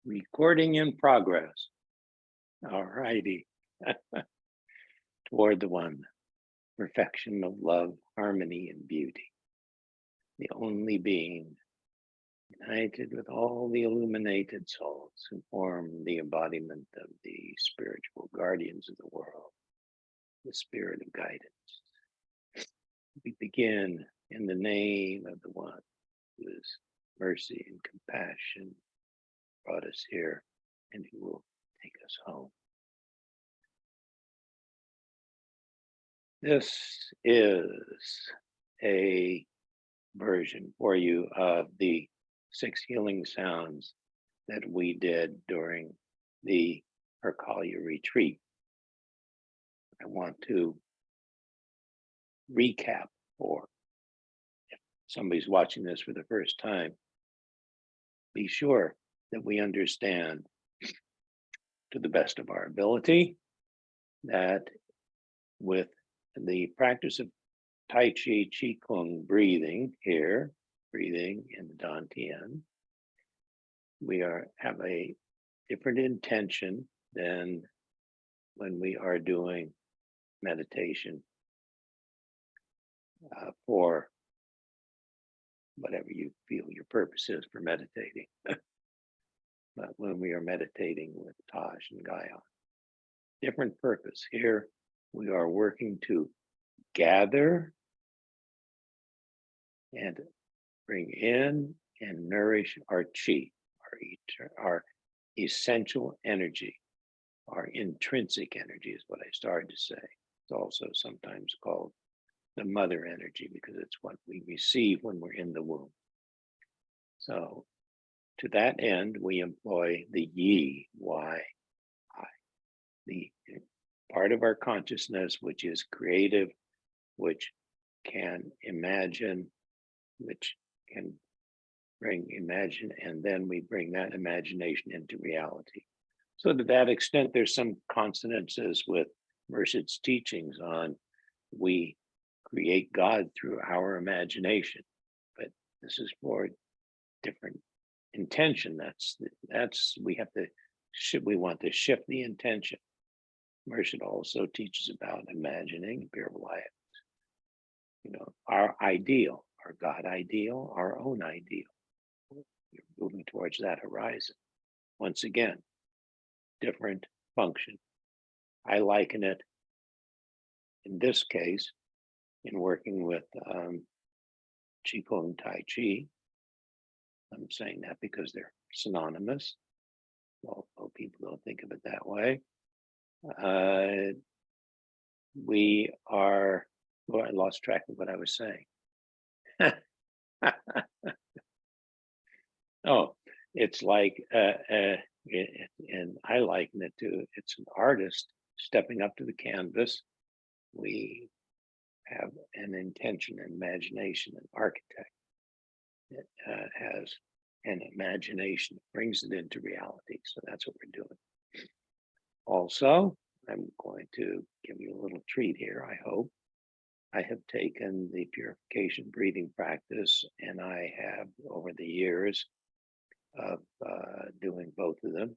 Recording in progress. All righty. Toward the one, perfection of love, harmony, and beauty. The only being, united with all the illuminated souls who form the embodiment of the spiritual guardians of the world, the spirit of guidance. We begin in the name of the one whose mercy and compassion brought us here and who will take us home. This is a version for you of the 6 healing sounds that we did during the Hurqalya Retreat. I want to recap, or if somebody's watching this for the first time, be sure that we understand to the best of our ability that with the practice of Tai Chi, Qigong breathing here, breathing in the Dantian, we have a different intention than when we are doing meditation for whatever you feel your purpose is for meditating. But when we are meditating with Taj and Gaia, different purpose. Here we are working to gather and bring in and nourish our chi, our essential energy, our intrinsic energy is what I started to say. It's also sometimes called the mother energy because it's what we receive when we're in the womb. So to that end, we employ the yi, y, I, the part of our consciousness, which is creative, which can imagine, which can imagine, and then we bring that imagination into reality. So to that extent, there's some consonances with Mershid's teachings on we create God through our imagination, but this is for different intention. We want to shift the intention. Mershid also teaches about imagining, our ideal, our God ideal, our own ideal. We're moving towards that horizon. Once again, different function. I liken it, in this case, in working with Qigong Tai Chi. I'm saying that because they're synonymous. Well, people don't think of it that way. I lost track of what I was saying. Oh, it's like, and I liken it to, it's an artist stepping up to the canvas. We have an intention, an imagination, an architect that has an imagination, brings it into reality. So that's what we're doing. Also, I'm going to give you a little treat here, I hope. I have taken the purification breathing practice, and I have, over the years of doing both of them,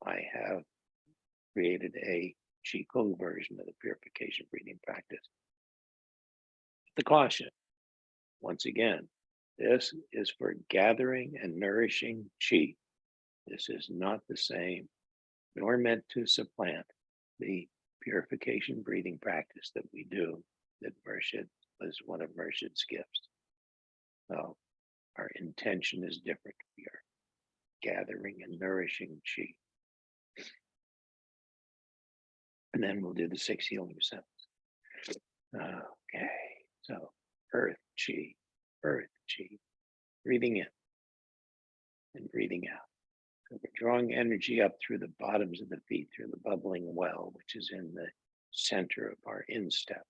I have created a Qigong version of the purification breathing practice. The caution, once again, this is for gathering and nourishing Qi. This is not the same, nor meant to supplant the purification breathing practice that we do, that Mershid was one of Mershid's gifts. So our intention is different. We are gathering and nourishing Qi. And then we'll do the 6 healing sounds. Okay, so earth Qi, breathing in and breathing out. So we're drawing energy up through the bottoms of the feet, through the bubbling well, which is in the center of our instep,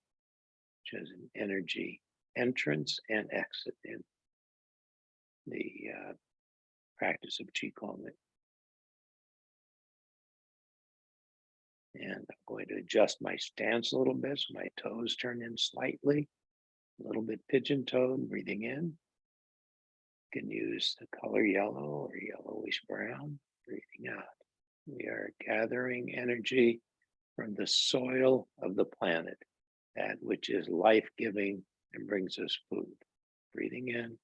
which is an energy entrance and exit in the practice of Qigong. And I'm going to adjust my stance a little bit so my toes turn in slightly, a little bit pigeon-toed, breathing in. You can use the color yellow or yellowish brown. Breathing out. We are gathering energy from the soil of the planet, that which is life-giving and brings us food. Breathing in,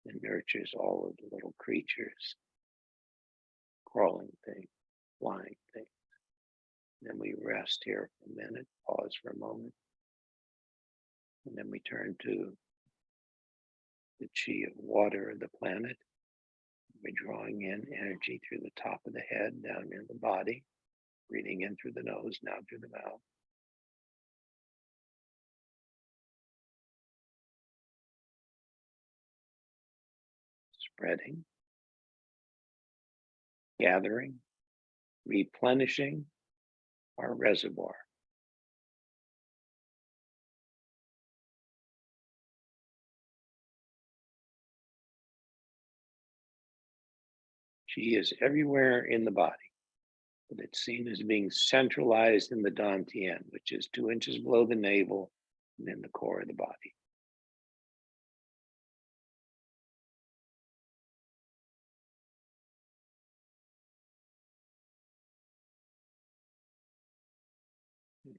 and nurtures all of the little creatures, crawling things, flying things. Then we rest here for a minute, pause for a moment, and then we turn to the chi of water of the planet. We're drawing in energy through the top of the head, down in the body, breathing in through the nose, now through the mouth. Spreading, gathering, replenishing our reservoir. Chi is everywhere in the body, but it's seen as being centralized in the dantian, which is 2 inches below the navel and in the core of the body.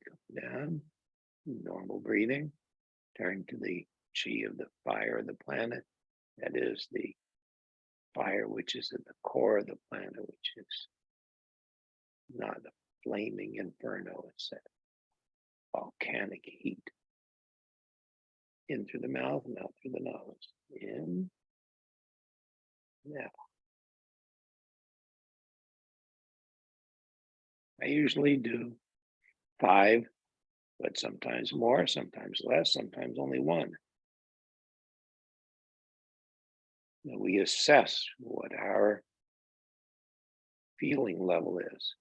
Come down, normal breathing, turn to the chi of the fire of the planet. That is the fire which is at the core of the planet, which is not a flaming inferno, it's a volcanic heat. In through the mouth and out through the nose. In, now. I usually do 5, but sometimes more, sometimes less, sometimes only 1. Now we assess what our feeling level is.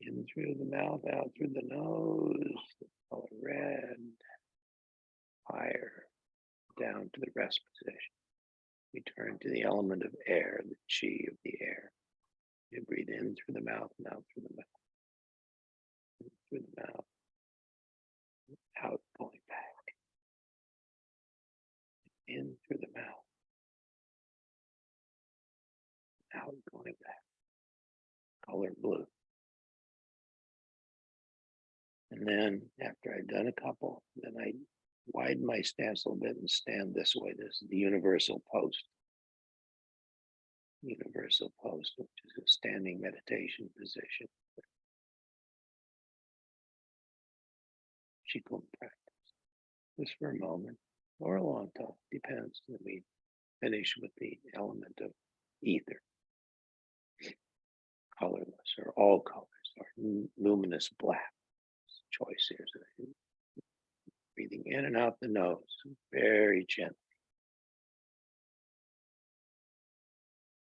In through the mouth, out through the nose, the color red, fire, down to the rest position. We turn to the element of air, the chi of the air. You breathe in through the mouth and out through the mouth. In through the mouth, out, going back. In through the mouth, out, going back. Color blue. And then after I've done a couple, then I widen my stance a little bit and stand this way. This is the universal post. Universal post, which is a standing meditation position. Qigong practice. Just for a moment or a long time, depends. Then we finish with the element of ether. Colorless or all colors or luminous black. Choice here. So breathing in and out the nose, very gently.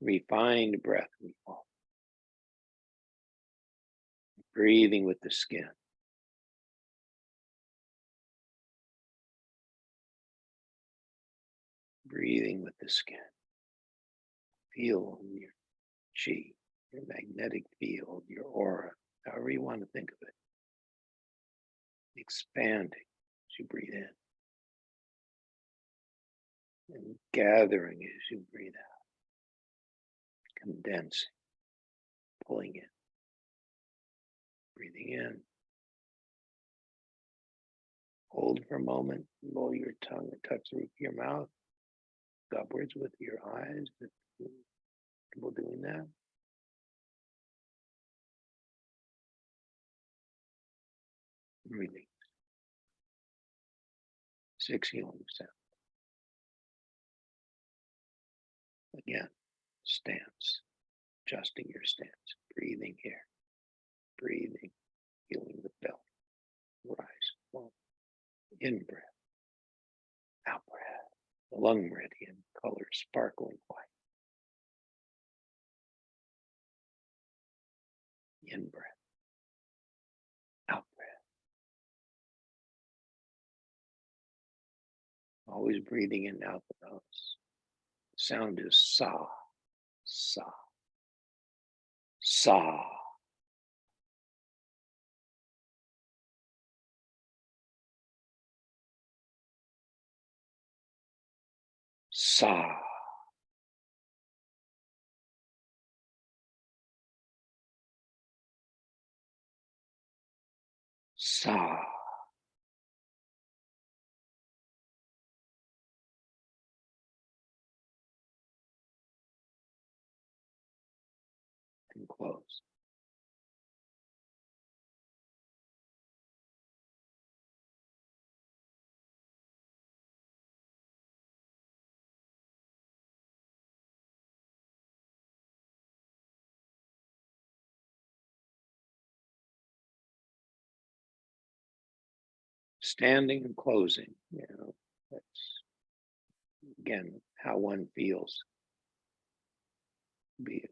Refined breath we call. Breathing with the skin. Breathing with the skin. Feel your chi, your magnetic field, your aura, however you want to think of it. Expanding as you breathe in. And gathering as you breathe out. Condensing, pulling in. Breathing in. Hold for a moment, roll your tongue and touch the roof of your mouth, upwards with your eyes. Comfortable doing that. Release. 6 healing sounds. Again, stance, adjusting your stance, breathing here, breathing, feeling the belly, rise, fall, in breath, out breath, the lung meridian, color sparkling white. In breath, out breath. Always breathing in and out the nose. Sound is sa, sa, sa. Sa. Sa. And close. Standing and closing, that's again how one feels. Be a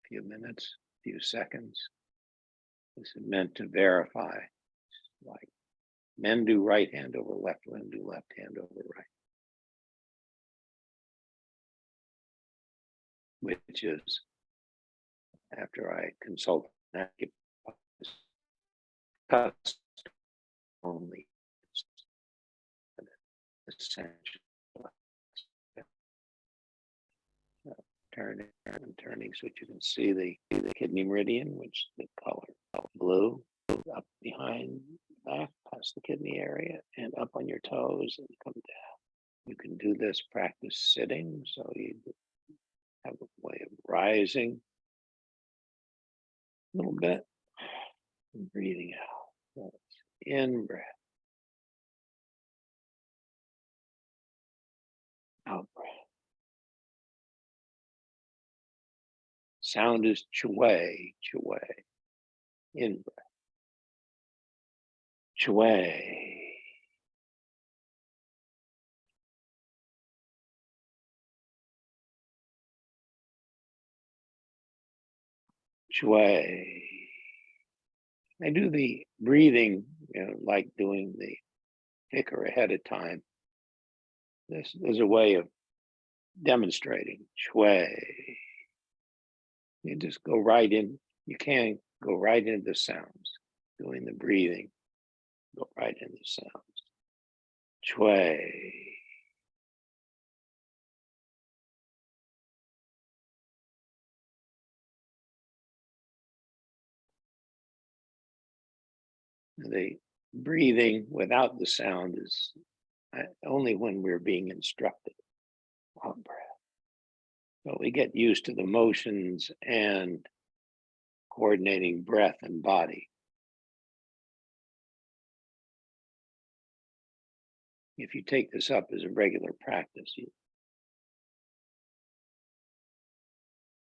few minutes, few seconds. This is meant to verify, like men do right hand over left, women do left hand over right, which is after I consult only essential. Turning so you can see the kidney meridian, which the color blue, up behind back past the kidney area and up on your toes and come down. You can do this practice sitting, so you have a way of rising a little bit and breathing out. In breath, out breath. Sound is chue, chue. In breath, chue. Chue. I do the breathing, like doing the ticker ahead of time. This is a way of demonstrating chue. You just go right in. You can go right into the sounds. Doing the breathing, go right into the sounds. Chue. The breathing without the sound is only when we're being instructed. Out breath. So we get used to the motions and coordinating breath and body. If you take this up as a regular practice,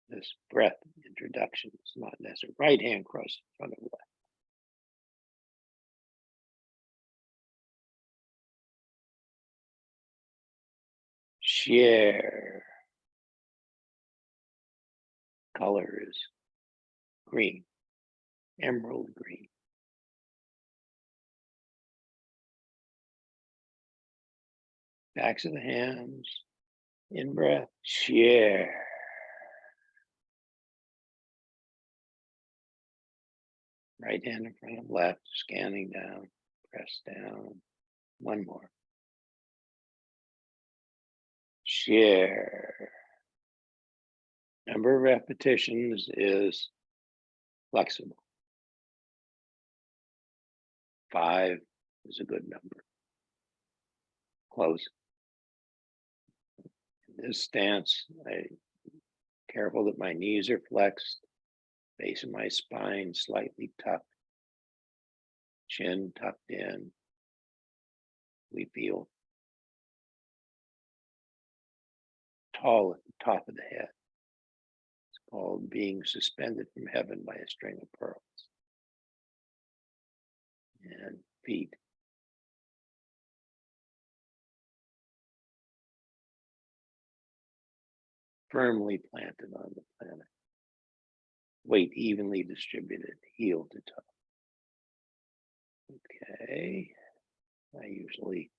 this breath introduction is not necessary. Right hand cross in front of left. Share. Color is green, emerald green. Backs of the hands, in breath, share. Right hand in front of left, scanning down, press down. One more. Share. Number of repetitions is flexible. 5 is a good number. Close. In this stance, I'm careful that my knees are flexed, base of my spine slightly tucked, chin tucked in. We feel tall at the top of the head. It's called being suspended from heaven by a string of pearls. And feet firmly planted on the planet. Weight evenly distributed, heel to toe. Okay. I usually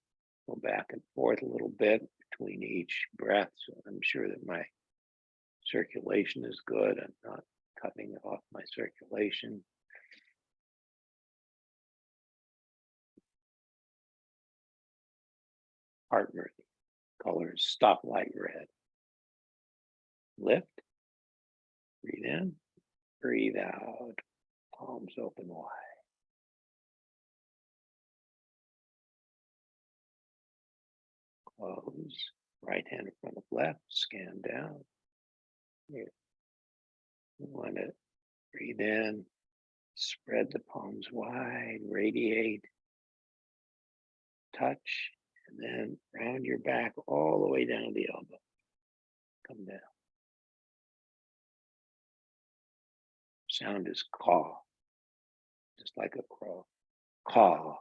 go back and forth a little bit between each breath, so I'm sure that my circulation is good. I'm not cutting off my circulation. Heart rate, Color is stoplight red. Lift. Breathe in. Breathe out. Palms open wide. Close. Right hand in front of left. Scan down. Here. You want to breathe in. Spread the palms wide. Radiate. Touch. And then round your back all the way down to the elbow. Come down. Sound is caw. Just like a crow. Caw.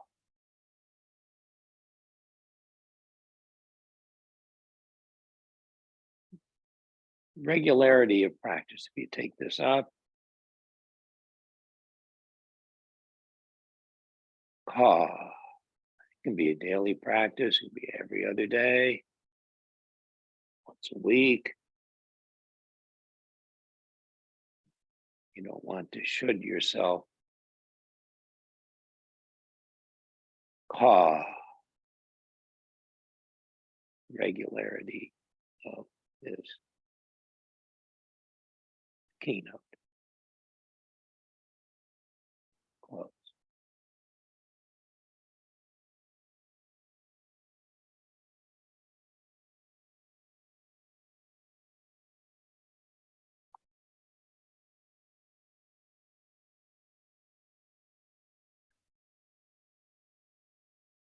Regularity of practice. If you take this up, caw. It can be a daily practice. It can be every other day, once a week. You don't want to should yourself. Caw. Regularity of this keynote. Close.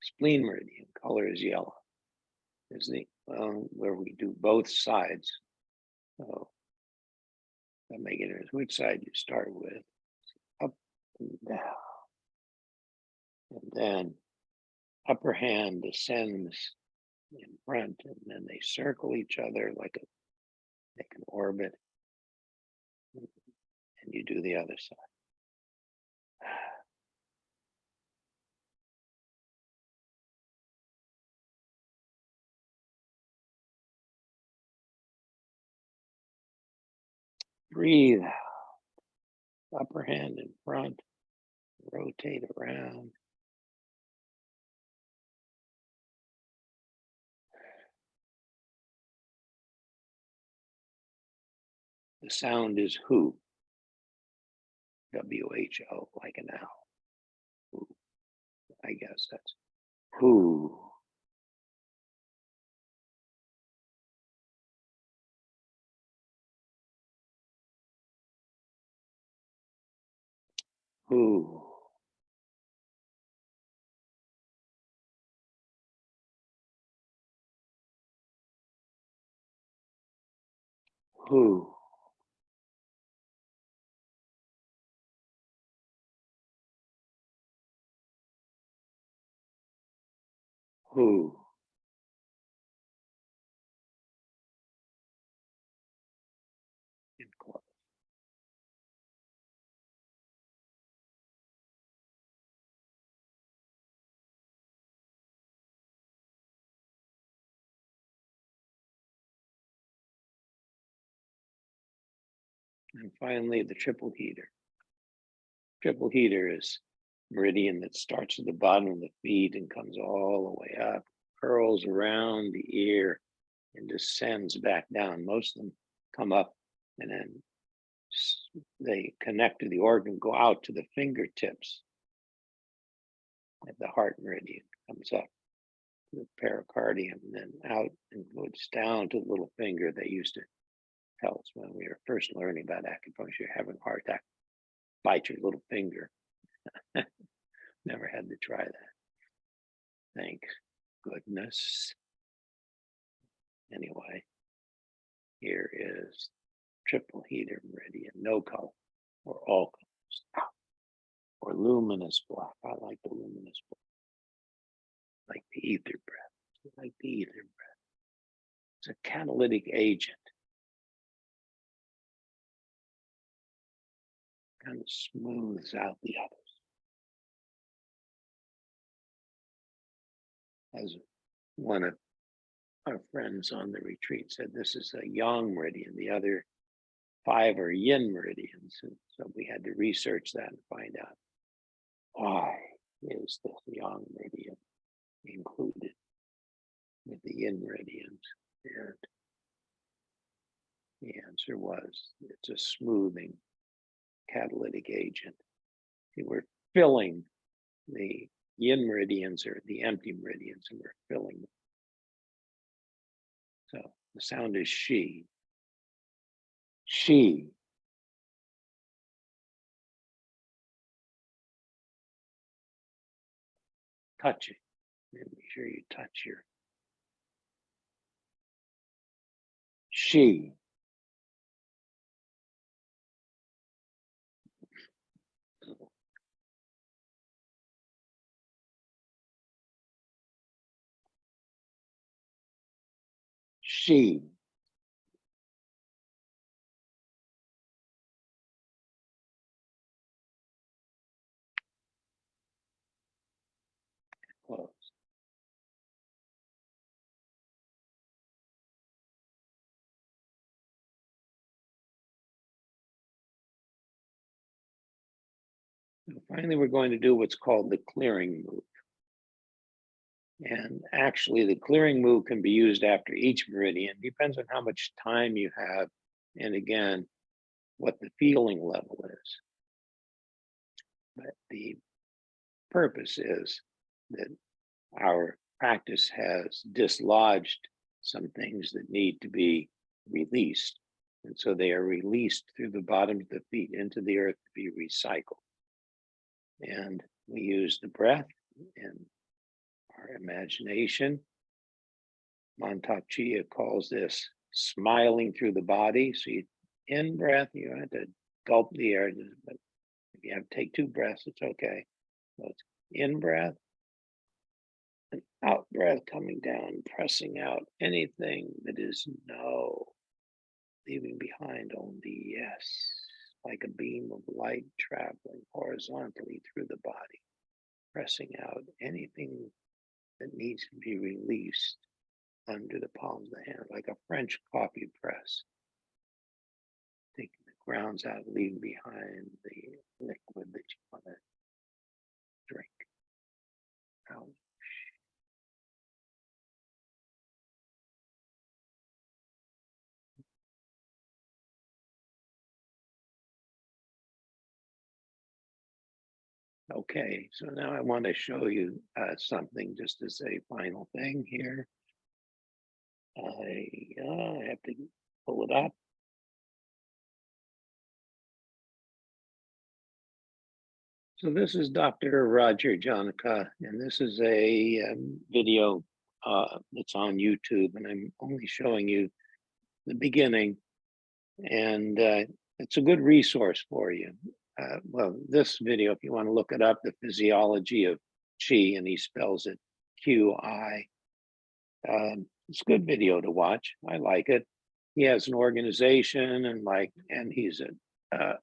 Spleen meridian, color is yellow. Is the where we do both sides. So that make it is which side you start with. Up and down. And then upper hand descends in front, and then they circle each other like an orbit. And you do the other side. Breathe out. Upper hand in front. Rotate around. The sound is who. WHO, like an owl. Who. I guess that's who. Who. Who. Who. And close. And finally, the triple heater. Triple heater is meridian that starts at the bottom of the feet and comes all the way up, curls around the ear, and descends back down. Most of them come up and then they connect to the organ, go out to the fingertips. At the heart meridian comes up to the pericardium, and then out and goes down to the little finger. They used to tell us when we were first learning about acupuncture, having a heart attack, bite your little finger. Never had to try that. Thank goodness. Anyway, here is triple heater meridian, no color, or all colors, or luminous black. I like the luminous black. Like the ether breath. Like the ether breath. It's a catalytic agent. Kind of smooths out the others. As one of our friends on the retreat said, this is a yang meridian. The other 5 are yin meridians. And so we had to research that and find out why is the yang meridian included. with the yin meridians. And the answer was it's a smoothing catalytic agent. We're filling the yin meridians or the empty meridians, and we're filling them. So the sound is she. She. Touching. And make sure you touch your she. She. Close. And finally, we're going to do what's called the clearing move. And actually, the clearing move can be used after each meridian. Depends on how much time you have. And again, what the feeling level is. But the purpose is that our practice has dislodged some things that need to be released. And so they are released through the bottom of the feet into the earth to be recycled. And we use the breath and our imagination. Mantak Chia calls this smiling through the body. So you in breath, you have to gulp the air, but if you have to take 2 breaths, it's okay. So it's in breath and out breath, coming down, pressing out anything that is no, leaving behind only yes, like a beam of light traveling horizontally through the body, pressing out anything that needs to be released under the palms of the hand, like a French coffee press. Taking the grounds out, leaving behind the liquid that you want to drink out. Okay, so now I want to show you something just as a final thing here. I have to pull it up. So this is Dr. Roger Janaka, and this is a video that's on YouTube, and I'm only showing you the beginning, and it's a good resource for you. Well, this video, if you want to look it up, the physiology of Qi, and he spells it Qi. It's a good video to watch. I like it. He has an organization and he's a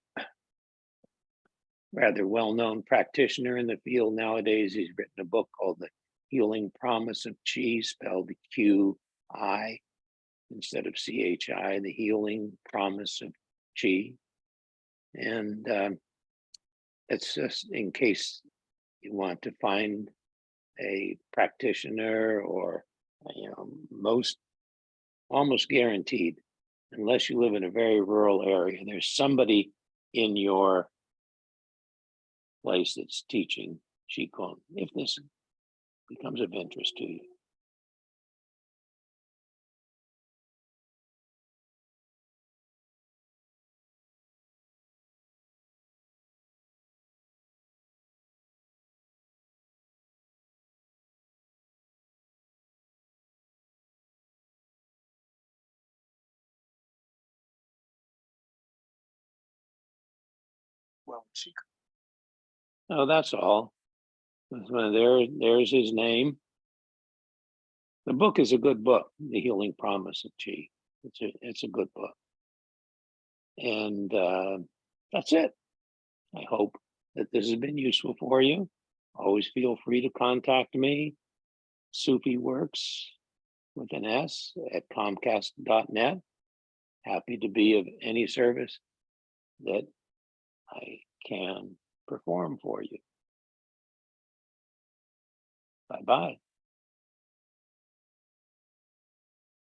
rather well-known practitioner in the field nowadays. He's written a book called The Healing Promise of Qi, spelled Qi instead of CHI, The Healing Promise of Qi. And it's just in case you want to find a practitioner, or almost guaranteed, unless you live in a very rural area, there's somebody in your place that's teaching Qigong, if this becomes of interest to you. Well, oh, that's all. There's his name. The book is a good book, The Healing Promise of Qi. It's a good book. And that's it. I hope that this has been useful for you. Always feel free to contact me, Sufi Works with an S at Comcast.net. Happy to be of any service that I can perform for you. Bye-bye.